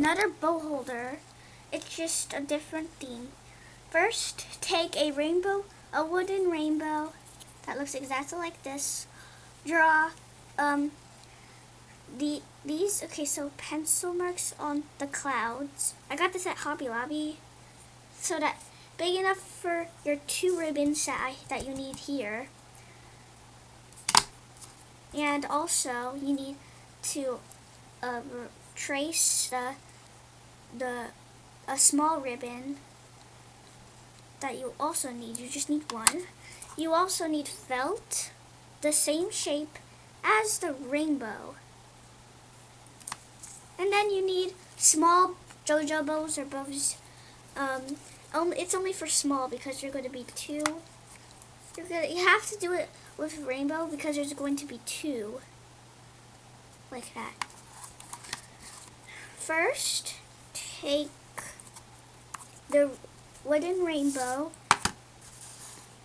another bow holder. It's just a different theme. First, take a wooden rainbow that looks exactly like this. Draw these, okay, so pencil marks on the clouds. I got this at Hobby Lobby, so that big enough for your 2 ribbons that you need here. And also, you need to trace a small ribbon that you also need. You just need one. You also need felt, the same shape as the rainbow. And then you need small JoJo bows or bows. It's only for small because you're going to be 2. You have to do it with rainbow because there's going to be 2. Like that. First, take the wooden rainbow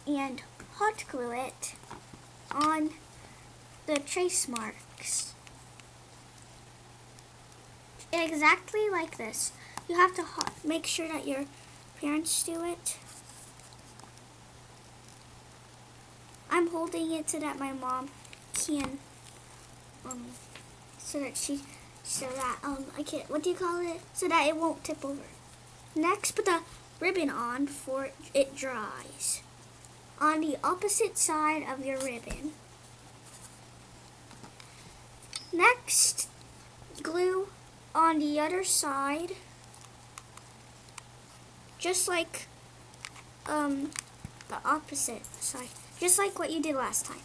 and hot glue it on the trace marks. Exactly like this. You have to make sure that your parents do it. I'm holding it so that my mom can, so that it won't tip over. Next, put the ribbon on before it dries on the opposite side of your ribbon. Next, glue on the other side, just like the opposite side, just like what you did last time.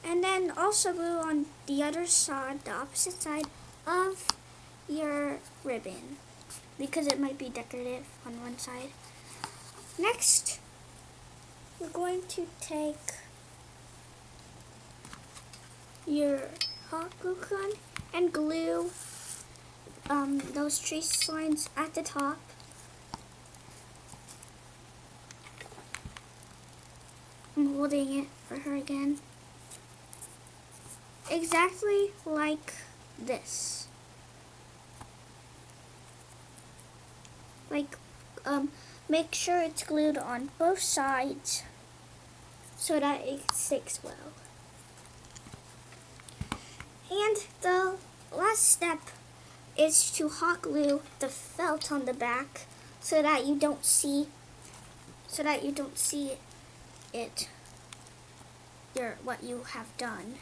And then also glue on the other side, the opposite side of your ribbon, because it might be decorative on one side. Next, we're going to take your hot glue gun and glue those trace lines at the top. I'm holding it for her again. Exactly like this. Make sure it's glued on both sides so that it sticks well. And the last step is to hot glue the felt on the back so that you don't see what you have done.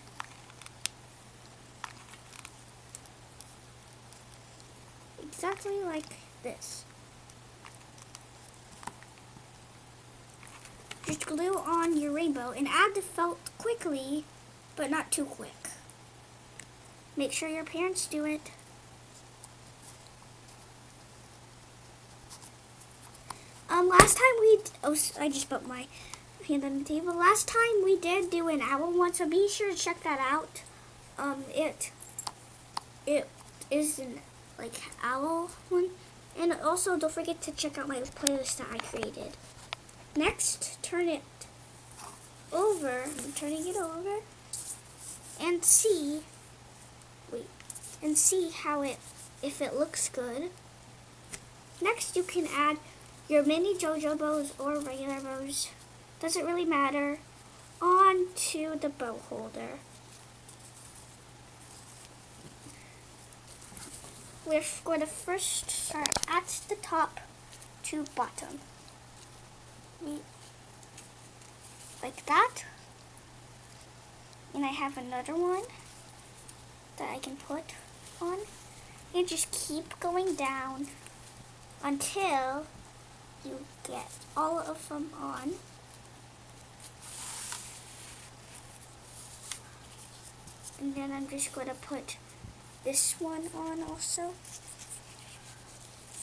Exactly like this. Just glue on your rainbow and add the felt quickly, but not too quick. Make sure your parents do it. Last time I just put my hand on the table. Last time we did do an owl one, so be sure to check that out. It is an owl one, and also don't forget to check out my playlist that I created. Next, turn it over. I'm turning it over, and see if it looks good. Next, you can add your mini JoJo bows or regular bows, doesn't really matter, onto the bow holder. We're going to first start at the top to bottom. Like that. And I have another one that I can put on. And just keep going down until you get all of them on. And then I'm just going to put this one on also.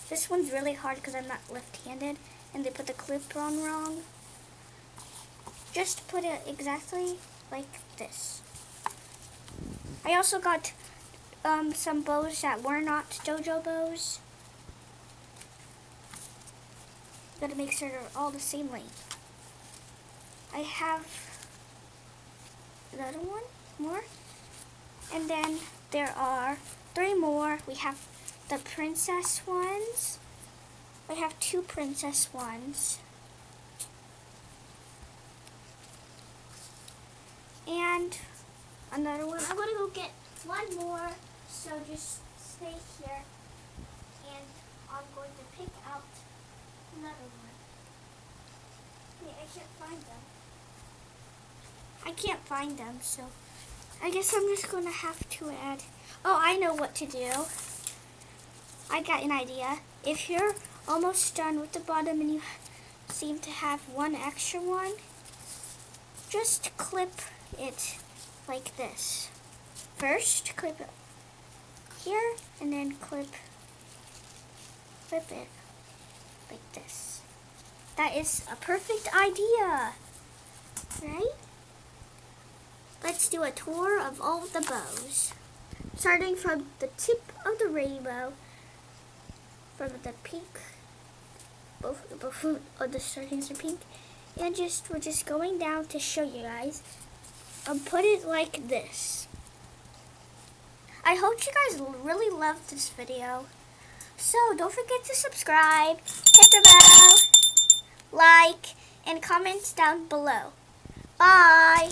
This one's really hard because I'm not left-handed and they put the clip on wrong. Just put it exactly like this. I also got some bows that were not JoJo bows. Gotta make sure they're all the same length. I have another one more. And then there are 3 more. We have the princess ones. I have 2 princess ones. And another one. I'm going to go get one more, so just stay here. And I'm going to pick out another one. Wait, I can't find them. I can't find them, so I guess I'm just going to have to add. Oh, I know what to do. I got an idea. If you're almost done with the bottom and you seem to have one extra one, just clip it like this. First, clip it here, and then clip it like this. That is a perfect idea, right? Let's do a tour of all the bows. Starting from the tip of the rainbow, from the pink, both of the startings are pink, and we're just going down to show you guys. Put it like this. I hope you guys really loved this video. So don't forget to subscribe, hit the bell, like, and comment down below. Bye!